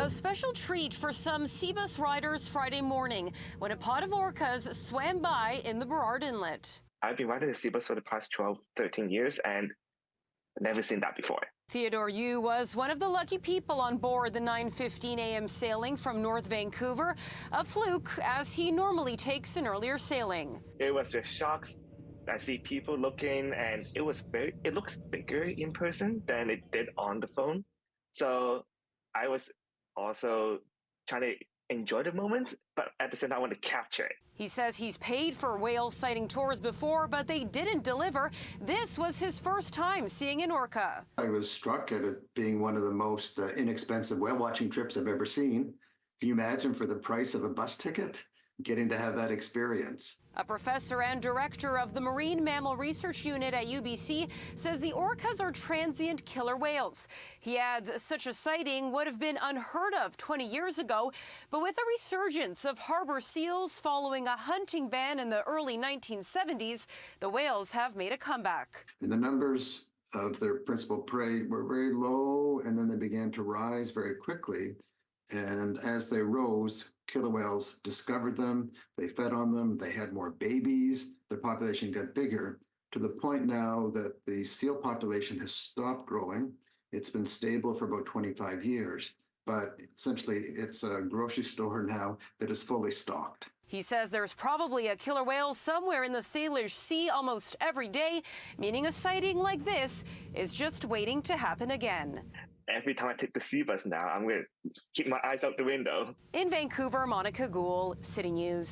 A special treat for some SeaBus riders Friday morning when a pod of orcas swam by in the Burrard Inlet. I've been riding the SeaBus for the past 12, 13 years and never seen that before. Theodore Yu was one of the lucky people on board the 9:15 a.m. sailing from North Vancouver, a fluke as he normally takes an earlier sailing. It was just shocks. I see people looking and it looks bigger in person than it did on the phone. So I was also trying to enjoy the moment, but at the same time I want to capture it. He says he's paid for whale sighting tours before, but they didn't deliver. This was his first time seeing an orca. I was struck at it being one of the most inexpensive whale watching trips I've ever seen. Can you imagine, for the price of a bus ticket, getting to have that experience? A professor and director of the Marine Mammal Research Unit at UBC says the orcas are transient killer whales. He adds such a sighting would have been unheard of 20 years ago, but with a resurgence of harbor seals following a hunting ban in the early 1970s, the whales have made a comeback. And the numbers of their principal prey were very low, and then they began to rise very quickly. And as they rose, killer whales discovered them, they fed on them, they had more babies, their population got bigger, to the point now that the seal population has stopped growing. It's been stable for about 25 years, but essentially it's a grocery store now that is fully stocked. He says there's probably a killer whale somewhere in the Salish Sea almost every day, meaning a sighting like this is just waiting to happen again. Every time I take the SeaBus now, I'm going to keep my eyes out the window. In Vancouver, Monica Gould, City News.